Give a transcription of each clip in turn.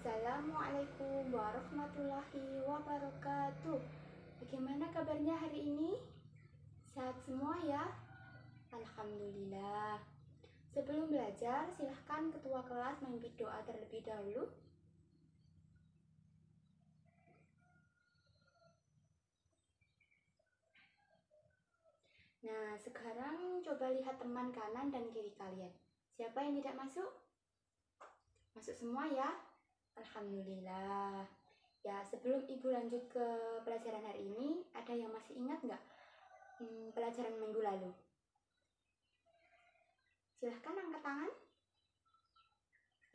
Assalamualaikum warahmatullahi wabarakatuh. Bagaimana kabarnya hari ini? Sehat semua ya? Alhamdulillah. Sebelum belajar, silahkan ketua kelas memimpin doa terlebih dahulu. Nah, sekarang coba lihat teman kanan dan kiri kalian. Siapa yang tidak masuk? Masuk semua ya? Alhamdulillah. Ya, sebelum Ibu lanjut ke pelajaran hari ini, ada yang masih ingat nggak pelajaran minggu lalu? Silahkan angkat tangan.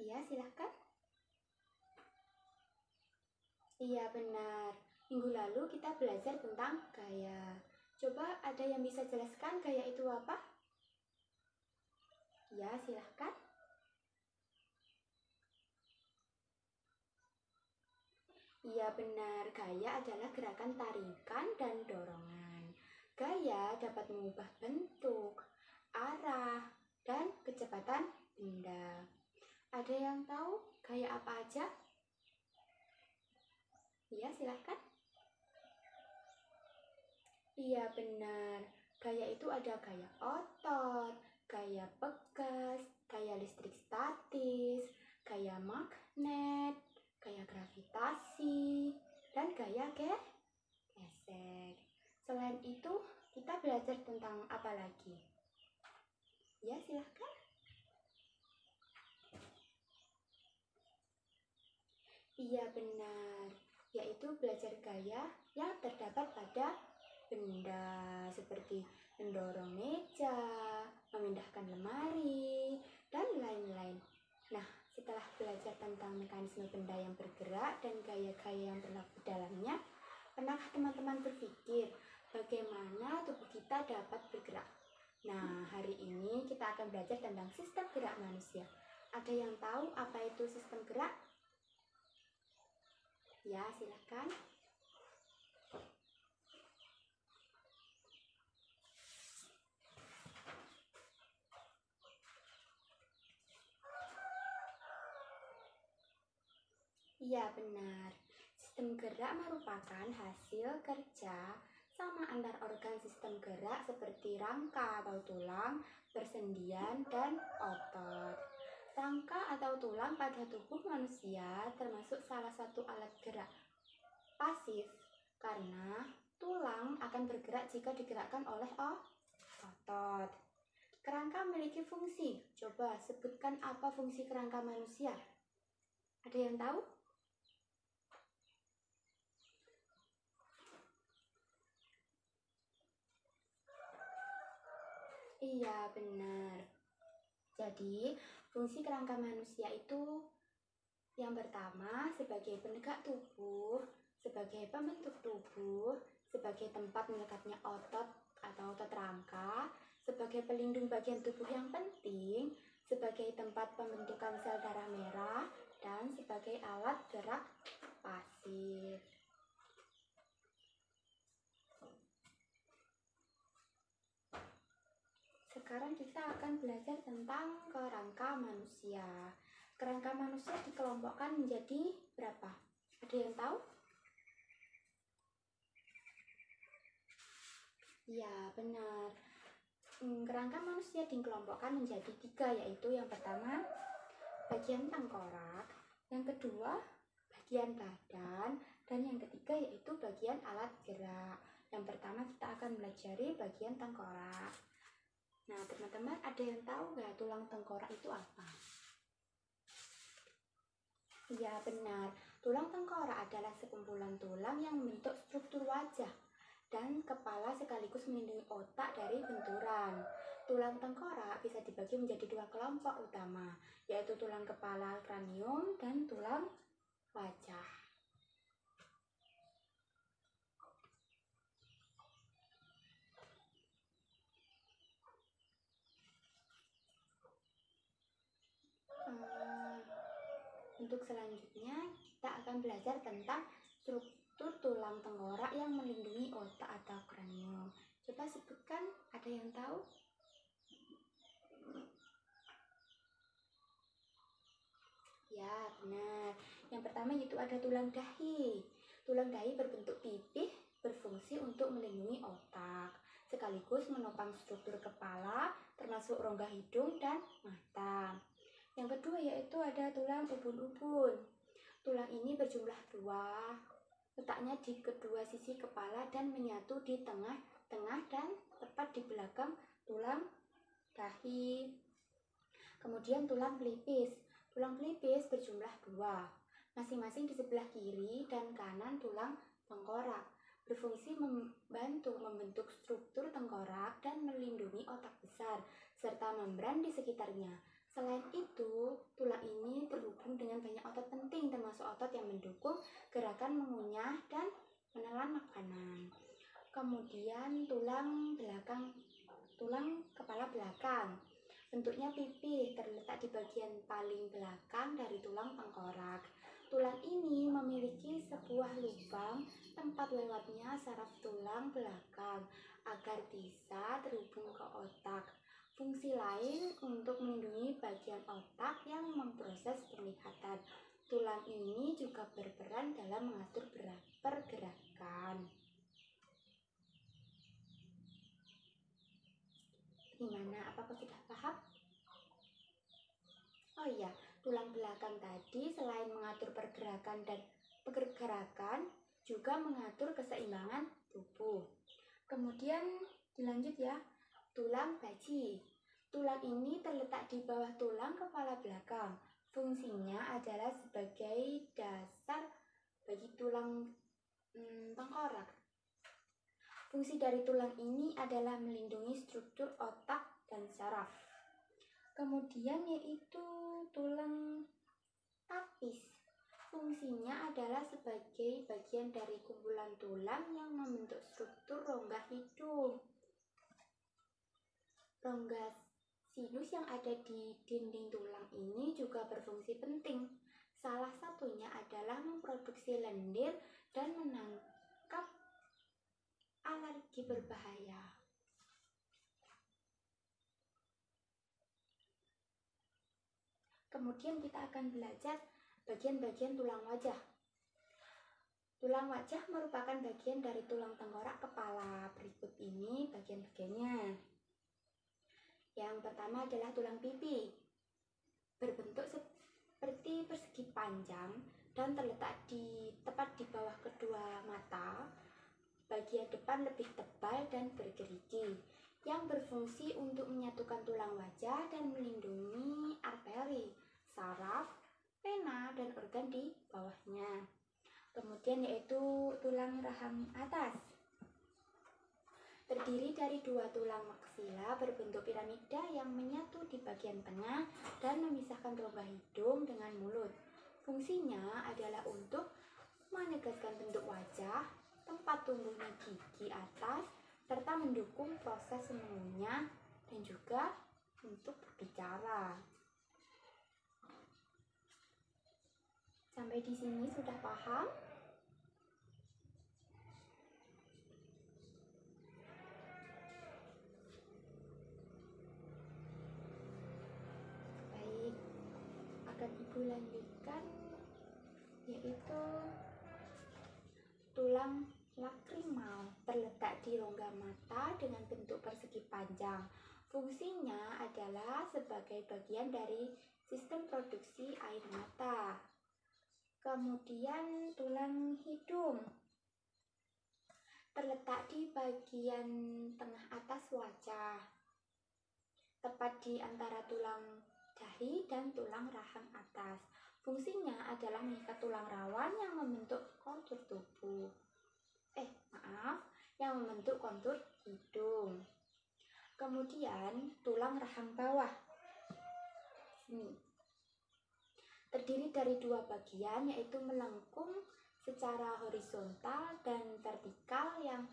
Iya, silahkan. Iya, benar. Minggu lalu kita belajar tentang gaya. Coba ada yang bisa jelaskan gaya itu apa? Ya, silahkan. Iya benar, gaya adalah gerakan tarikan dan dorongan. Gaya dapat mengubah bentuk, arah, dan kecepatan benda. Ada yang tahu gaya apa aja? Iya, silahkan. Iya benar, gaya itu ada gaya otot, gaya pegas, gaya listrik statis, gaya magnet, gaya gravitasi, dan gaya gesek. Selain itu, kita belajar tentang apa lagi? Ya, silahkan. Iya benar, yaitu belajar gaya yang terdapat pada benda seperti mendorong meja, memindahkan lemari, dan lain-lain. Nah, setelah belajar tentang mekanisme benda yang bergerak dan gaya-gaya yang berlaku dalamnya, pernahkah teman-teman berpikir bagaimana tubuh kita dapat bergerak? Nah, hari ini kita akan belajar tentang sistem gerak manusia. Ada yang tahu apa itu sistem gerak? Ya, silakan. Iya benar, sistem gerak merupakan hasil kerja sama antar organ sistem gerak seperti rangka atau tulang, persendian, dan otot. Rangka atau tulang pada tubuh manusia termasuk salah satu alat gerak pasif karena tulang akan bergerak jika digerakkan oleh otot. Kerangka memiliki fungsi. Coba sebutkan apa fungsi kerangka manusia. Ada yang tahu? Iya, benar. Jadi, fungsi kerangka manusia itu yang pertama sebagai penegak tubuh, sebagai pembentuk tubuh, sebagai tempat melekatnya otot atau otot rangka, sebagai pelindung bagian tubuh yang penting, sebagai tempat pembentukan sel darah merah, dan sebagai alat gerak pasif. Sekarang kita akan belajar tentang kerangka manusia. Kerangka manusia dikelompokkan menjadi berapa? Ada yang tahu? Ya, benar. Kerangka manusia dikelompokkan menjadi 3, yaitu yang pertama bagian tengkorak, yang kedua bagian badan, dan yang ketiga yaitu bagian alat gerak. Yang pertama kita akan pelajari bagian tengkorak. Nah, teman-teman ada yang tahu nggak tulang tengkorak itu apa? Ya, benar. Tulang tengkorak adalah sekumpulan tulang yang membentuk struktur wajah dan kepala sekaligus melindungi otak dari benturan. Tulang tengkorak bisa dibagi menjadi 2 kelompok utama, yaitu tulang kepala kranium dan tulang wajah. Untuk selanjutnya kita akan belajar tentang struktur tulang tengkorak yang melindungi otak atau kranium. Coba sebutkan, ada yang tahu? Ya, benar. Yang pertama yaitu ada tulang dahi. Tulang dahi berbentuk pipih, berfungsi untuk melindungi otak, sekaligus menopang struktur kepala, termasuk rongga hidung dan mata. Yang kedua yaitu ada tulang ubun-ubun. Tulang ini berjumlah 2, letaknya di kedua sisi kepala dan menyatu di tengah-tengah dan tepat di belakang tulang dahi. Kemudian tulang pelipis. Tulang pelipis berjumlah 2, masing-masing di sebelah kiri dan kanan tulang tengkorak. Berfungsi membantu membentuk struktur tengkorak dan melindungi otak besar, serta membran di sekitarnya. Selain itu, tulang ini terhubung dengan banyak otot penting, termasuk otot yang mendukung gerakan mengunyah dan menelan makanan. Kemudian tulang kepala belakang. Bentuknya pipih, terletak di bagian paling belakang dari tulang tengkorak. Tulang ini memiliki sebuah lubang tempat lewatnya saraf tulang belakang agar bisa terhubung ke otak. Fungsi lain untuk melindungi bagian otak yang memproses penglihatan. Tulang ini juga berperan dalam mengatur pergerakan. Gimana? Apakah sudah paham? Oh iya, tulang belakang tadi selain mengatur pergerakan juga mengatur keseimbangan tubuh. Kemudian dilanjut ya, tulang baji. Tulang ini terletak di bawah tulang kepala belakang. Fungsinya adalah sebagai dasar bagi tulang tengkorak. Fungsi dari tulang ini adalah melindungi struktur otak dan saraf. Kemudian yaitu tulang tapis. Fungsinya adalah sebagai bagian dari kumpulan tulang yang membentuk struktur rongga hidung. Rongga sinus yang ada di dinding tulang ini juga berfungsi penting. Salah satunya adalah memproduksi lendir dan menangkap alergi berbahaya. Kemudian kita akan belajar bagian-bagian tulang wajah. Tulang wajah merupakan bagian dari tulang tengkorak kepala. Berikut ini bagian-bagiannya. Yang pertama adalah tulang pipi. Berbentuk seperti persegi panjang dan terletak tepat di bawah kedua mata. Bagian depan lebih tebal dan bergerigi, yang berfungsi untuk menyatukan tulang wajah dan melindungi arteri, saraf, vena, dan organ di bawahnya. Kemudian yaitu tulang rahang atas. Terdiri dari 2 tulang maksila berbentuk piramida yang menyatu di bagian tengah dan memisahkan rongga hidung dengan mulut. Fungsinya adalah untuk menegaskan bentuk wajah, tempat tumbuhnya gigi atas, serta mendukung proses mengunyah dan juga untuk berbicara. Sampai di sini sudah paham? Baik, akan Ibu lanjutkan yaitu tulang lakrimal, terletak di rongga mata dengan bentuk persegi panjang. Fungsinya adalah sebagai bagian dari sistem produksi air mata. Kemudian tulang hidung, terletak di bagian tengah atas wajah, tepat di antara tulang dahi dan tulang rahang atas. Fungsinya adalah mengikat tulang rawan yang membentuk kontur tubuh. Yang membentuk kontur hidung. Kemudian tulang rahang bawah. Sini. Terdiri dari 2 bagian, yaitu melengkung secara horizontal dan vertikal yang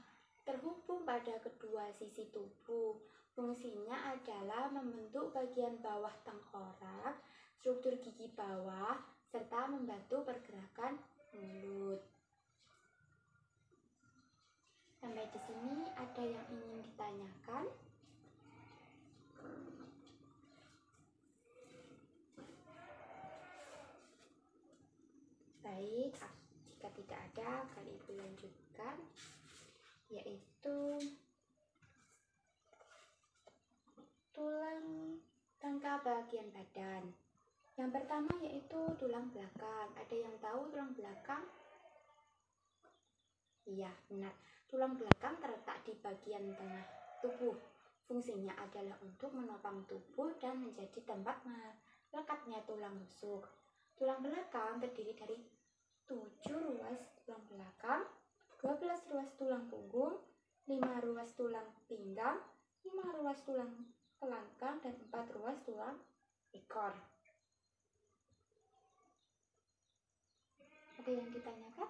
terhubung pada kedua sisi tubuh. Fungsinya adalah membentuk bagian bawah tengkorak, struktur gigi bawah, serta membantu pergerakan mulut. Sampai di sini ada yang ingin ditanyakan? yaitu tulang rangka bagian badan. Yang pertama yaitu tulang belakang. Ada yang tahu tulang belakang? Iya, benar. Tulang belakang terletak di bagian tengah tubuh. Fungsinya adalah untuk menopang tubuh dan menjadi tempat melekatnya tulang rusuk. Tulang belakang terdiri dari 7 ruas tulang belakang, 12 ruas tulang punggung, 5 ruas tulang pinggang, 5 ruas tulang pelangkang, dan 4 ruas tulang ekor. Ada yang ditanyakan?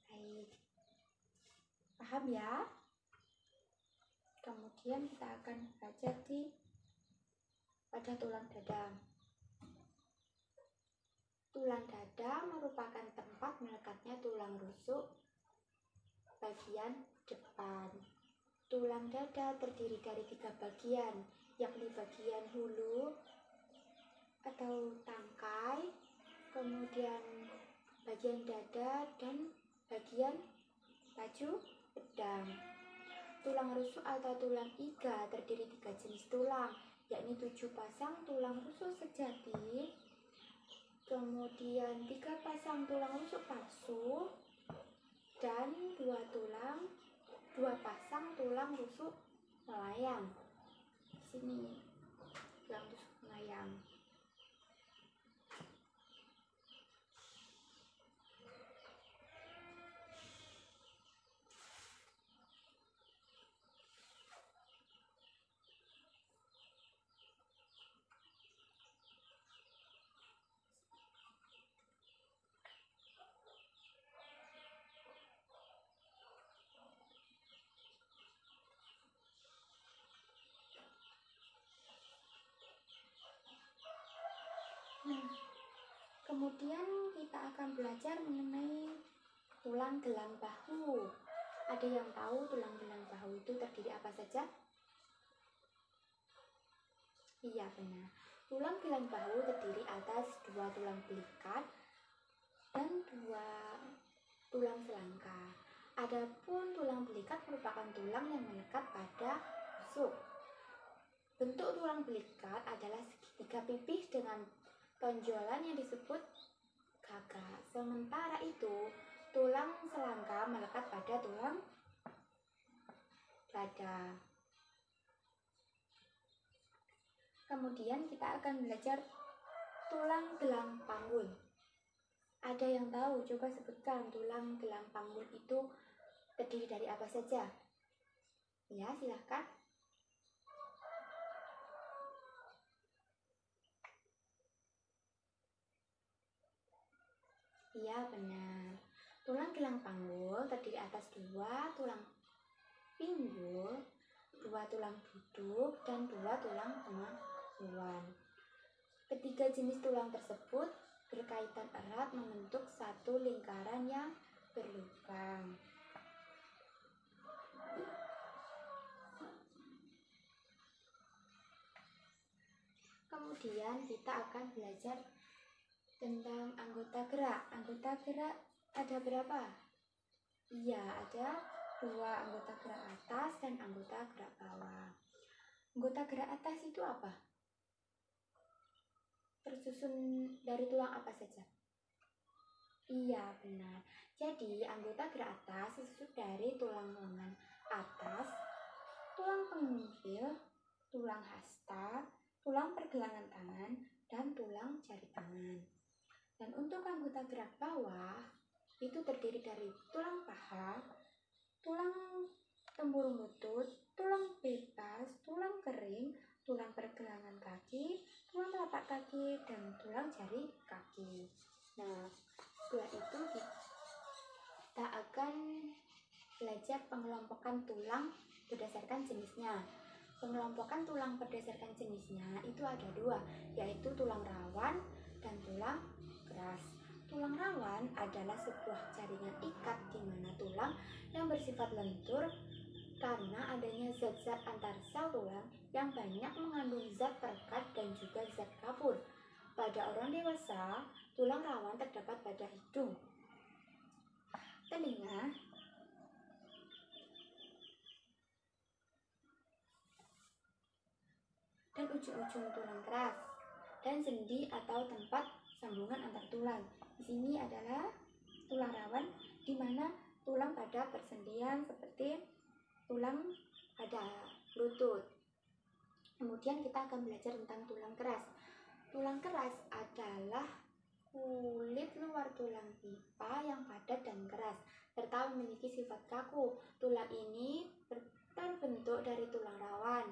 Baik. Paham ya? Kemudian kita akan belajar pada tulang dada. Tulang dada merupakan tempat melekatnya tulang rusuk bagian depan. Tulang dada terdiri dari 3 bagian, yakni bagian hulu atau tangkai, kemudian bagian dada, dan bagian baju pedang. Tulang rusuk atau tulang iga terdiri 3 jenis tulang, yakni 7 pasang tulang rusuk sejati, kemudian 3 pasang tulang rusuk palsu, dan 2 pasang tulang rusuk melayang. Sini tulang rusuk melayang. Nah, kemudian kita akan belajar mengenai tulang gelang bahu. Ada yang tahu tulang gelang bahu itu terdiri apa saja? Iya, benar. Tulang gelang bahu terdiri atas 2 tulang belikat dan 2 tulang selangka. Adapun tulang belikat merupakan tulang yang melekat pada rusuk. Bentuk tulang belikat adalah segitiga pipih dengan tonjolan yang disebut gagak. Sementara itu, tulang selangka melekat pada tulang dada. Kemudian kita akan belajar tulang gelang panggul. Ada yang tahu? Coba sebutkan tulang gelang panggul itu terdiri dari apa saja? Ya, silahkan. Iya, benar. Tulang gelang panggul terdiri atas 2 tulang pinggul, 2 tulang duduk, dan 2 tulang kemaluan. Ketiga jenis tulang tersebut berkaitan erat membentuk satu lingkaran yang berlubang. Kemudian kita akan belajar tentang anggota gerak. Anggota gerak ada berapa? Iya, ada 2 anggota gerak atas dan anggota gerak bawah. Anggota gerak atas itu apa? Tersusun dari tulang apa saja? Iya, benar. Jadi, anggota gerak atas tersusun dari tulang lengan atas, tulang penginggil, tulang hasta, tulang pergelangan tangan, dan tulang jari tangan. Dan untuk anggota gerak bawah, itu terdiri dari tulang paha, tulang tempurung lutut, tulang bebas, tulang kering, tulang pergelangan kaki, tulang telapak kaki, dan tulang jari kaki. Nah, setelah itu kita akan belajar pengelompokan tulang berdasarkan jenisnya. Pengelompokan tulang berdasarkan jenisnya itu ada 2, yaitu tulang rawan dan tulang keras. Tulang rawan adalah sebuah jaringan ikat di mana tulang yang bersifat lentur karena adanya zat-zat antar sel tulang yang banyak mengandung zat perekat dan juga zat kapur. Pada orang dewasa, tulang rawan terdapat pada hidung, telinga, ujung-ujung tulang keras, dan sendi atau tempat sambungan antar tulang. Di sini adalah tulang rawan, di mana tulang pada persendian seperti tulang pada lutut. Kemudian kita akan belajar tentang tulang keras. Tulang keras adalah kulit luar tulang pipa yang padat dan keras, serta memiliki sifat kaku. Tulang ini terbentuk dari tulang rawan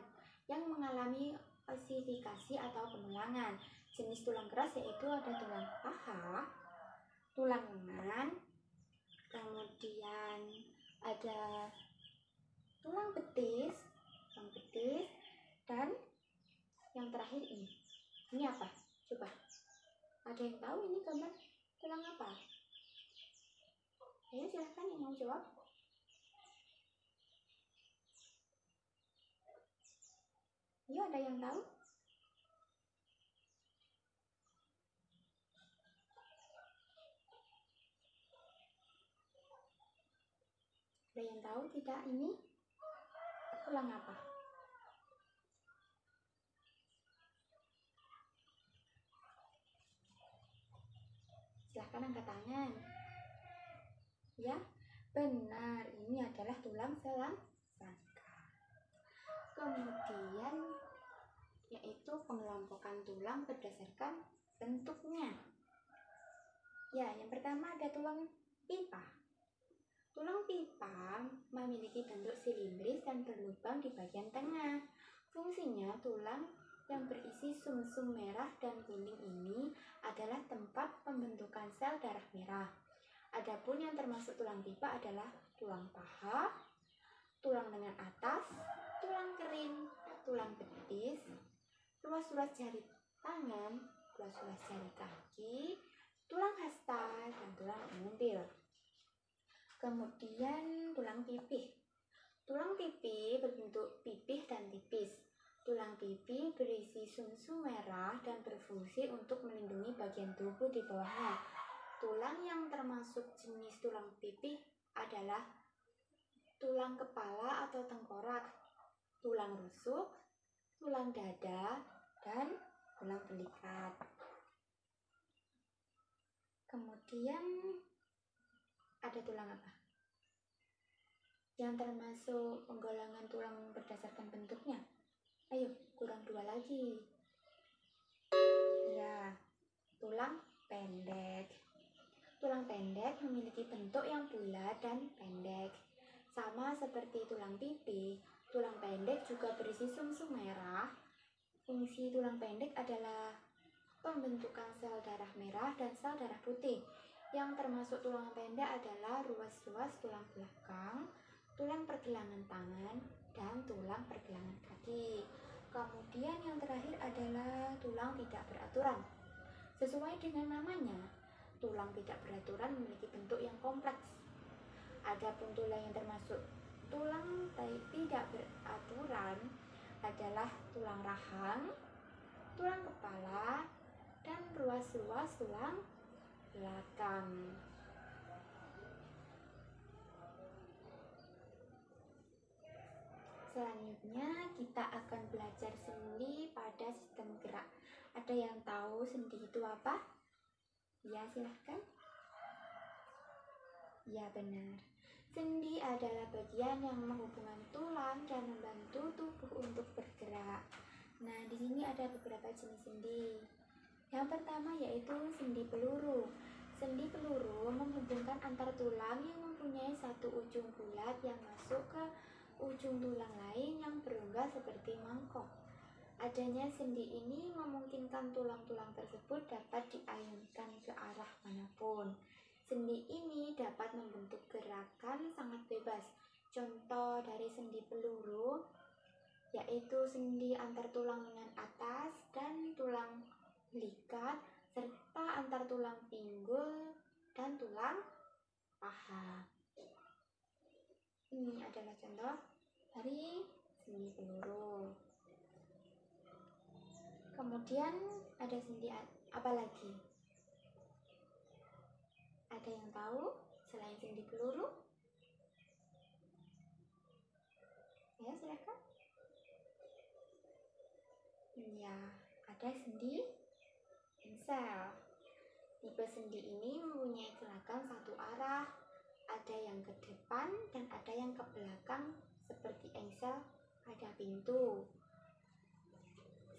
yang mengalami osifikasi atau penuangan. Jenis tulang keras yaitu ada tulang paha, tulang lengan, kemudian ada tulang betis, dan yang terakhir ini. Ini apa? Coba. Ada yang tahu ini gambar tulang apa? Ayo silahkan yang mau jawab. Iya, ada yang tahu? Ada yang tahu tidak ini tulang apa? Silahkan angkat tangan. Ya, benar. Ini adalah tulang selangka. Kemudian yaitu pengelompokan tulang berdasarkan bentuknya. Ya, yang pertama ada tulang pipa. Tulang pipa memiliki bentuk silindris dan berlubang di bagian tengah. Fungsinya, tulang yang berisi sumsum merah dan kuning ini adalah tempat pembentukan sel darah merah. Adapun yang termasuk tulang pipa adalah tulang paha, tulang lengan atas, tulang kering, tulang betis, ruas-ruas jari tangan, ruas-ruas jari kaki, tulang hasta, dan tulang penguntil. Kemudian tulang pipih. Tulang pipih berbentuk pipih dan tipis. Tulang pipih berisi sumsum merah dan berfungsi untuk melindungi bagian tubuh di bawahnya. Tulang yang termasuk jenis tulang pipih adalah tulang kepala atau tengkorak, tulang rusuk, tulang dada, dan tulang belikat. Kemudian ada tulang apa? Yang termasuk penggolongan tulang berdasarkan bentuknya. Ayo, kurang 2 lagi. Ya, tulang pendek. Tulang pendek memiliki bentuk yang bulat dan pendek. Sama seperti tulang pipih, tulang pendek juga berisi sumsum merah. Fungsi tulang pendek adalah pembentukan sel darah merah dan sel darah putih. Yang termasuk tulang pendek adalah ruas-ruas tulang belakang, tulang pergelangan tangan, dan tulang pergelangan kaki. Kemudian yang terakhir adalah tulang tidak beraturan. Sesuai dengan namanya, tulang tidak beraturan memiliki bentuk yang kompleks. Adapun tulang yang termasuk tulang tidak beraturan adalah tulang rahang, tulang kepala, dan ruas-ruas tulang belakang. Selanjutnya kita akan belajar sendi pada sistem gerak. Ada yang tahu sendi itu apa? Ya, silahkan. Ya, benar. Sendi adalah bagian yang menghubungkan tulang dan membantu tubuh untuk bergerak. Nah, di sini ada beberapa jenis sendi. Yang pertama yaitu sendi peluru. Sendi peluru menghubungkan antar tulang yang mempunyai satu ujung bulat yang masuk ke ujung tulang lain yang berongga seperti mangkok. Adanya sendi ini memungkinkan tulang-tulang tersebut dapat diayunkan ke arah manapun. Sendi ini dapat membentuk gerakan sangat bebas. Contoh dari sendi peluru yaitu sendi antar tulang lengan atas dan tulang belikat, serta antar tulang pinggul dan tulang paha. Ini adalah contoh dari sendi peluru. Kemudian ada sendi apa lagi? Ada yang tahu selain sendi peluru? Ya, silakan. Ya, ada sendi engsel. Tipe sendi ini mempunyai gerakan satu arah, ada yang ke depan dan ada yang ke belakang seperti engsel pada pintu.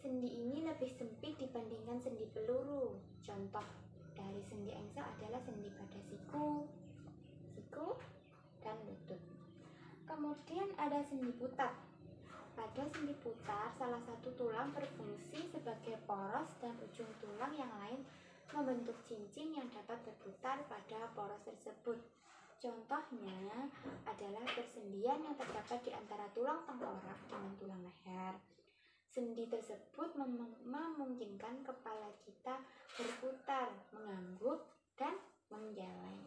Sendi ini lebih sempit dibandingkan sendi peluru. Contoh dari sendi engsel adalah sendi pada siku dan lutut. Kemudian ada sendi putar. Pada sendi putar, salah satu tulang berfungsi sebagai poros dan ujung tulang yang lain membentuk cincin yang dapat berputar pada poros tersebut. Contohnya adalah persendian yang terdapat di antara tulang tengkorak dengan tulang leher. Sendi tersebut memungkinkan kepala kita berputar, mengangguk, dan mengeleng.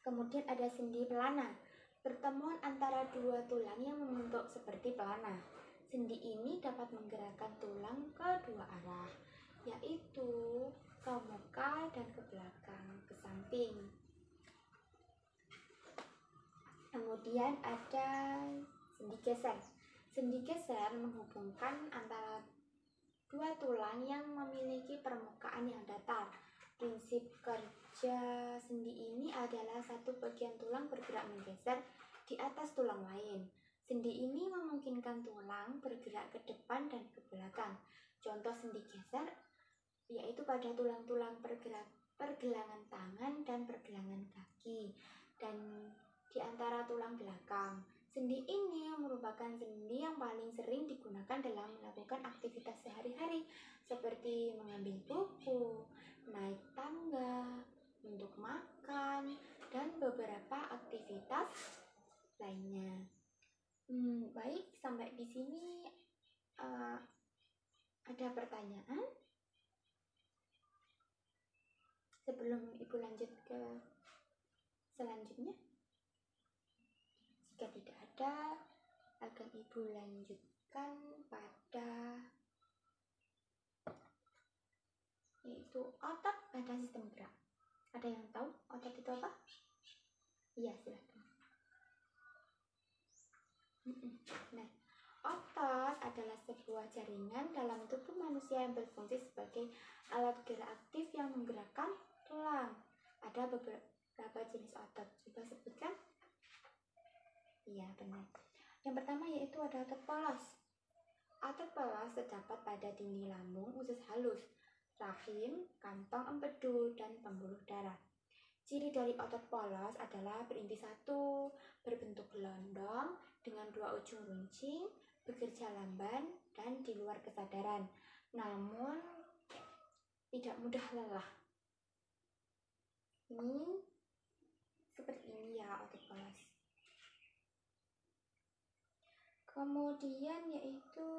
Kemudian ada sendi pelana. Pertemuan antara dua tulang yang membentuk seperti pelana. Sendi ini dapat menggerakkan tulang ke dua arah, yaitu ke muka dan ke belakang, ke samping. Kemudian ada sendi geser. Sendi geser menghubungkan antara dua tulang yang memiliki permukaan yang datar. Prinsip kerja sendi ini adalah satu bagian tulang bergerak menggeser di atas tulang lain. Sendi ini memungkinkan tulang bergerak ke depan dan ke belakang. Contoh sendi geser yaitu pada tulang-tulang pergelangan tangan dan pergelangan kaki dan di antara tulang belakang. Sendi ini merupakan sendi yang paling sering digunakan dalam melakukan aktivitas sehari-hari seperti mengambil buku, naik tangga, untuk makan, dan beberapa aktivitas lainnya. Baik, sampai di sini ada pertanyaan? Sebelum Ibu lanjut ke selanjutnya, jika tidak ada, akan Ibu lanjutkan pada yaitu otot pada sistem gerak. Ada yang tahu otot itu apa? Iya, silakan. Nah, otot adalah sebuah jaringan dalam tubuh manusia yang berfungsi sebagai alat gerak aktif yang menggerakkan tulang. Ada beberapa jenis otot. Coba sebutkan. Iya, benar. Yang pertama yaitu ada otot polos. Otot polos terdapat pada dinding lambung, usus halus, rahim, kantong empedu, dan pembuluh darah. Ciri dari otot polos adalah berinti satu, berbentuk gelondong, dengan dua ujung runcing, bekerja lamban, dan di luar kesadaran. Namun, tidak mudah lelah. Ini seperti ini ya otot polos. Kemudian yaitu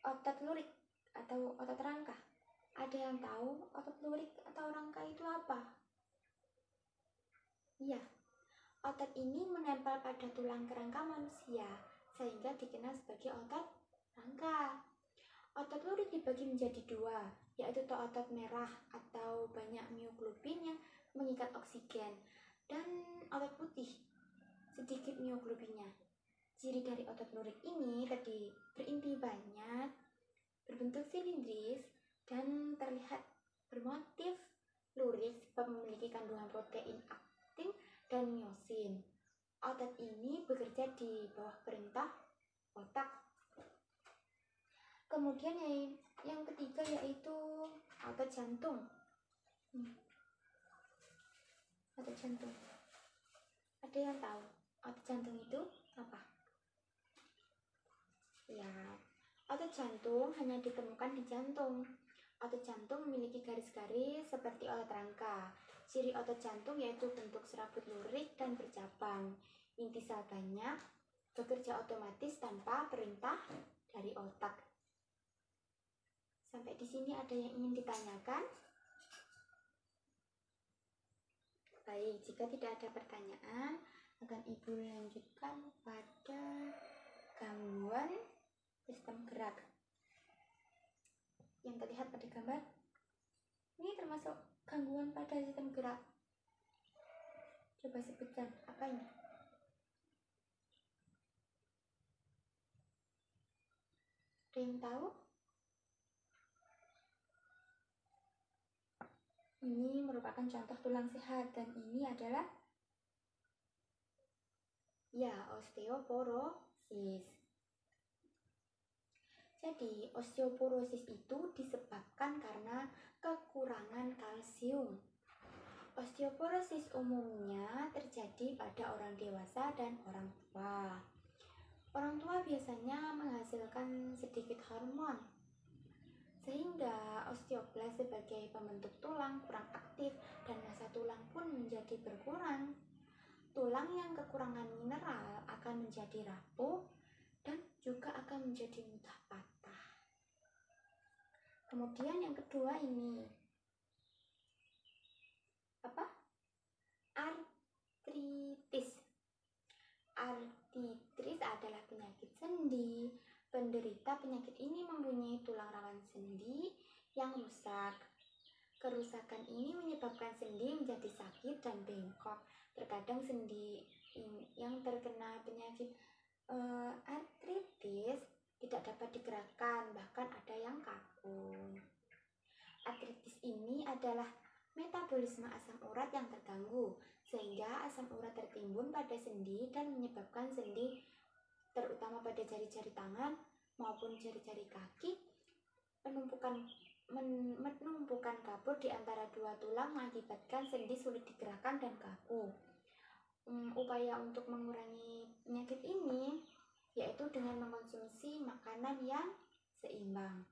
otot lurik atau otot rangka. Ada yang tahu otot lurik atau rangka itu apa? Iya, otot ini menempel pada tulang kerangka manusia sehingga dikenal sebagai otot rangka. Otot lurik dibagi menjadi dua, yaitu otot merah atau banyak mioglobin yang mengikat oksigen, dan otot putih, sedikit mioglobinnya. Ciri dari otot lurik ini tadi berinti banyak, berbentuk silindris, dan terlihat bermotif lurik sebab memiliki kandungan protein aktin dan miosin. Otot ini bekerja di bawah perintah otak. Kemudian yang ketiga yaitu otot jantung. Otot jantung. Ada yang tahu otot jantung itu apa? Ya, otot jantung hanya ditemukan di jantung. Otot jantung memiliki garis-garis seperti otot rangka. Ciri otot jantung yaitu bentuk serabut lurik dan bercabang. Inti sel banyak, bekerja otomatis tanpa perintah dari otak. Sampai di sini ada yang ingin ditanyakan? Baik, jika tidak ada pertanyaan, akan Ibu lanjutkan pada gangguan sistem gerak. Yang terlihat pada gambar, ini termasuk gangguan pada sistem gerak. Coba sebutkan, apa ini? Ada yang tahu? Ini merupakan contoh tulang sehat dan ini adalah osteoporosis. Jadi, osteoporosis itu disebabkan karena kekurangan kalsium. Osteoporosis umumnya terjadi pada orang dewasa dan orang tua. Orang tua biasanya menghasilkan sedikit hormon, sehingga osteoblas sebagai pembentuk tulang kurang aktif dan massa tulang pun menjadi berkurang. Tulang yang kekurangan mineral akan menjadi rapuh dan juga akan menjadi mudah patah. Kemudian yang kedua ini apa? Artritis. Artritis adalah penyakit sendi. Penderita penyakit ini mempunyai tulang rawan sendi yang rusak. Kerusakan ini menyebabkan sendi menjadi sakit dan bengkok. Terkadang sendi yang terkena penyakit artritis tidak dapat digerakkan, bahkan ada yang kaku. Artritis ini adalah metabolisme asam urat yang terganggu, sehingga asam urat tertimbun pada sendi dan menyebabkan sendi, terutama pada jari-jari tangan maupun jari-jari kaki, menumpukan kabur di antara dua tulang mengakibatkan sendi sulit digerakkan dan kaku. Upaya untuk mengurangi penyakit ini yaitu dengan mengkonsumsi makanan yang seimbang.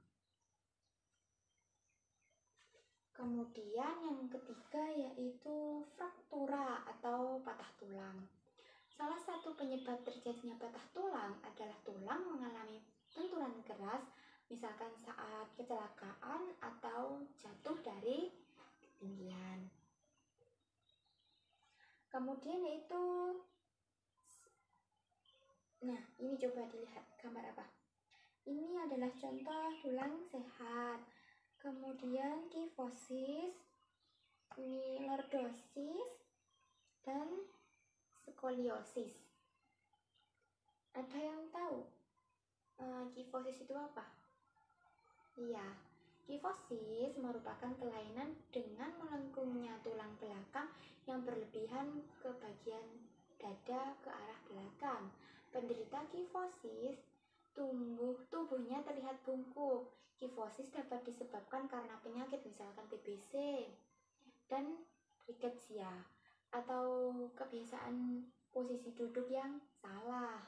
Kemudian yang ketiga yaitu fraktura atau patah tulang. Salah satu penyebab terjadinya patah tulang adalah tulang mengalami benturan keras, misalkan saat kecelakaan atau jatuh dari ketinggian. Kemudian yaitu, nah ini coba dilihat gambar apa? Ini adalah contoh tulang sehat. Kemudian kifosis, ini lordosis, dan skoliosis. Ada yang tahu kifosis itu apa? Iya, kifosis merupakan kelainan dengan melengkungnya tulang belakang yang berlebihan ke bagian dada ke arah belakang. Penderita kifosis tubuhnya terlihat bungkuk. Kifosis dapat disebabkan karena penyakit misalkan TBC dan rickettsia atau kebiasaan posisi duduk yang salah.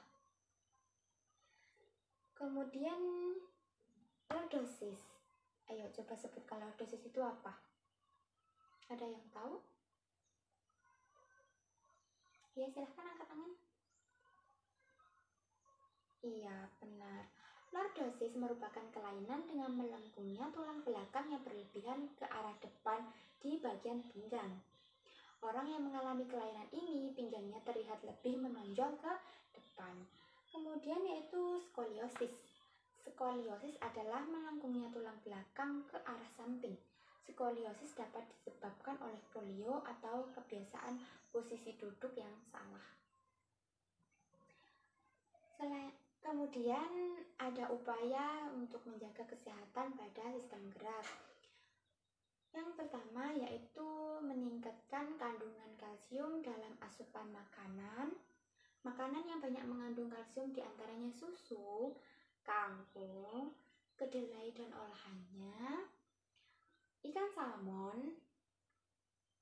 Kemudian lordosis. Ayo coba sebutkan lordosis itu apa? Ada yang tahu? Ya, silahkan angkat tangan. Iya, benar. Lordosis merupakan kelainan dengan melengkungnya tulang belakang yang berlebihan ke arah depan di bagian pinggang. Orang yang mengalami kelainan ini, pinggangnya terlihat lebih menonjol ke depan. Kemudian yaitu skoliosis. Skoliosis adalah melengkungnya tulang belakang ke arah samping. Skoliosis dapat disebabkan oleh polio atau kebiasaan posisi duduk yang salah. Kemudian ada upaya untuk menjaga kesehatan pada sistem gerak. Yang pertama yaitu meningkatkan kandungan kalsium dalam asupan makanan. Makanan yang banyak mengandung kalsium diantaranya susu, kangkung, kedelai dan olahannya, ikan salmon,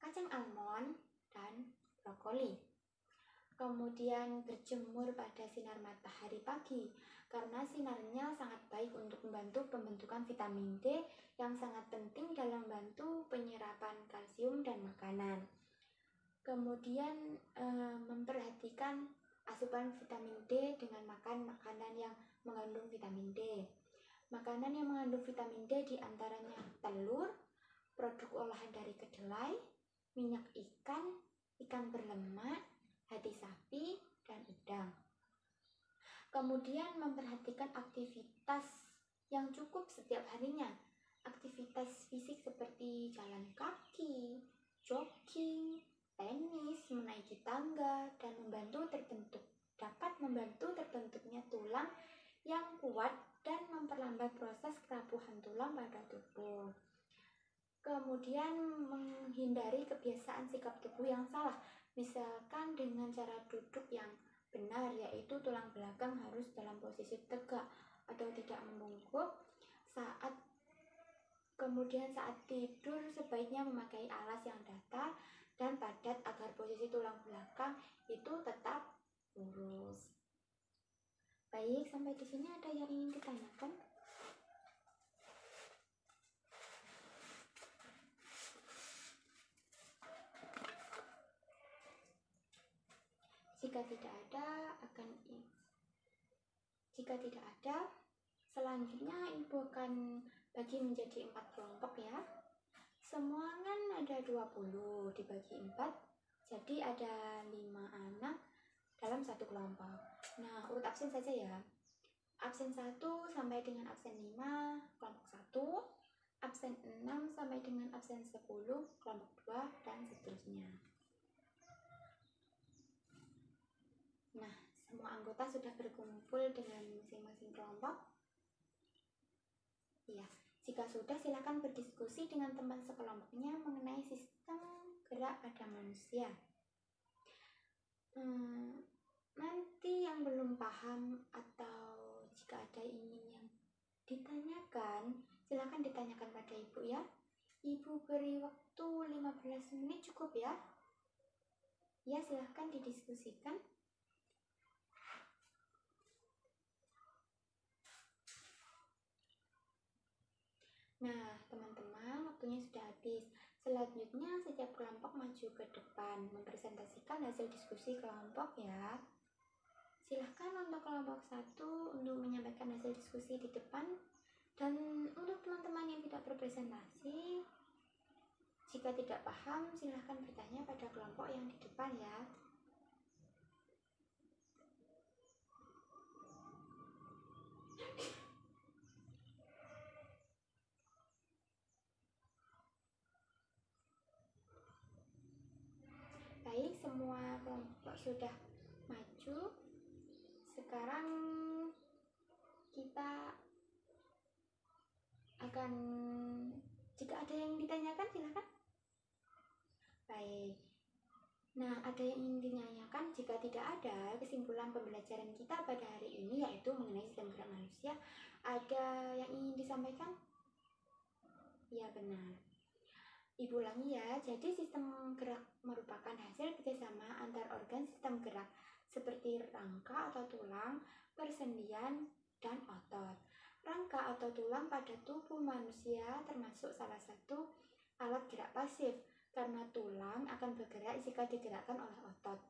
kacang almond, dan brokoli. Kemudian berjemur pada sinar matahari pagi, karena sinarnya sangat baik untuk membantu pembentukan vitamin D yang sangat penting dalam membantu penyerapan kalsium dan makanan. Kemudian memperhatikan asupan vitamin D dengan makan makanan yang mengandung vitamin D. Makanan yang mengandung vitamin D diantaranya telur, produk olahan dari kedelai, minyak ikan, ikan berlemak, hati sapi, dan udang. Kemudian memperhatikan aktivitas yang cukup setiap harinya. Aktivitas fisik seperti jalan kaki, jogging, tenis, menaiki tangga, dan dapat membantu terbentuknya tulang yang kuat dan memperlambat proses kerapuhan tulang pada tubuh. Kemudian menghindari kebiasaan sikap tubuh yang salah, misalkan dengan cara duduk yang benar, yaitu tulang belakang harus dalam posisi tegak atau tidak membungkuk. Kemudian saat tidur sebaiknya memakai alas yang datar dan padat agar posisi tulang belakang itu tetap lurus. Baik, sampai di sini ada yang ingin ditanyakan? Jika tidak ada, selanjutnya ibu akan bagi menjadi 4 kelompok ya. Semua kan ada 20 dibagi 4, jadi ada 5 anak dalam satu kelompok. Nah, urut absen saja ya. Absen 1 sampai dengan absen 5 kelompok 1, absen 6 sampai dengan absen 10 kelompok 2, dan seterusnya. Nah, semua anggota sudah berkumpul dengan masing-masing kelompok? Iya. Jika sudah, silakan berdiskusi dengan teman sekelompoknya mengenai sistem gerak pada manusia. Nanti yang belum paham atau jika ada yang ditanyakan, silakan ditanyakan pada ibu ya. Ibu beri waktu 15 menit cukup ya. Ya, silakan didiskusikan. Nah, teman-teman, waktunya sudah habis. Selanjutnya, setiap kelompok maju ke depan, mempresentasikan hasil diskusi kelompok ya. Silahkan untuk kelompok 1 untuk menyampaikan hasil diskusi di depan. Dan untuk teman-teman yang tidak berpresentasi, jika tidak paham, silahkan bertanya pada kelompok yang di depan ya. Baik, semua kelompok sudah maju. Sekarang kita akan, jika ada yang ditanyakan silakan. Baik. Nah, ada yang ingin ditanyakan? Jika tidak ada, kesimpulan pembelajaran kita pada hari ini yaitu mengenai sistem gerak manusia. Ada yang ingin disampaikan? Ya, benar. Ibu ulangi ya, jadi sistem gerak merupakan hasil kerjasama antar organ sistem gerak seperti rangka atau tulang, persendian, dan otot. Rangka atau tulang pada tubuh manusia termasuk salah satu alat gerak pasif, karena tulang akan bergerak jika digerakkan oleh otot.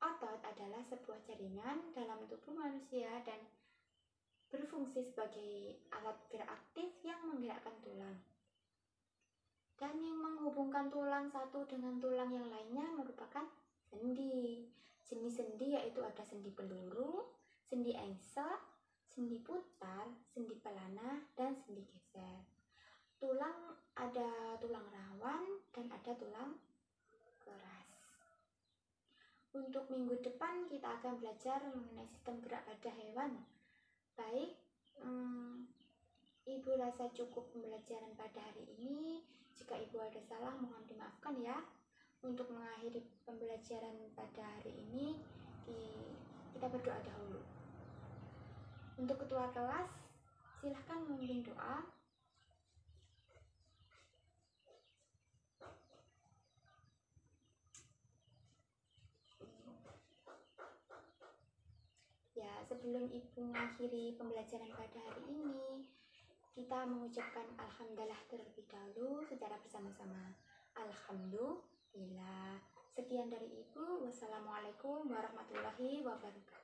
Otot adalah sebuah jaringan dalam tubuh manusia dan berfungsi sebagai alat gerak aktif yang menggerakkan tulang. Dan yang menghubungkan tulang satu dengan tulang yang lainnya merupakan sendi. Jenis sendi yaitu ada sendi peluru, sendi engsel, sendi putar, sendi pelana, dan sendi geser. Tulang ada tulang rawan dan ada tulang keras. Untuk minggu depan kita akan belajar mengenai sistem gerak pada hewan. Baik, Ibu rasa cukup pembelajaran pada hari ini. Jika ibu ada salah, mohon dimaafkan ya. Untuk mengakhiri pembelajaran pada hari ini, kita berdoa dahulu. Untuk ketua kelas, silahkan memimpin doa. Ya, sebelum ibu mengakhiri pembelajaran pada hari ini, kita mengucapkan alhamdulillah terlebih dahulu secara bersama-sama. Alhamdulillah. Sekian dari ibu. Wassalamualaikum warahmatullahi wabarakatuh.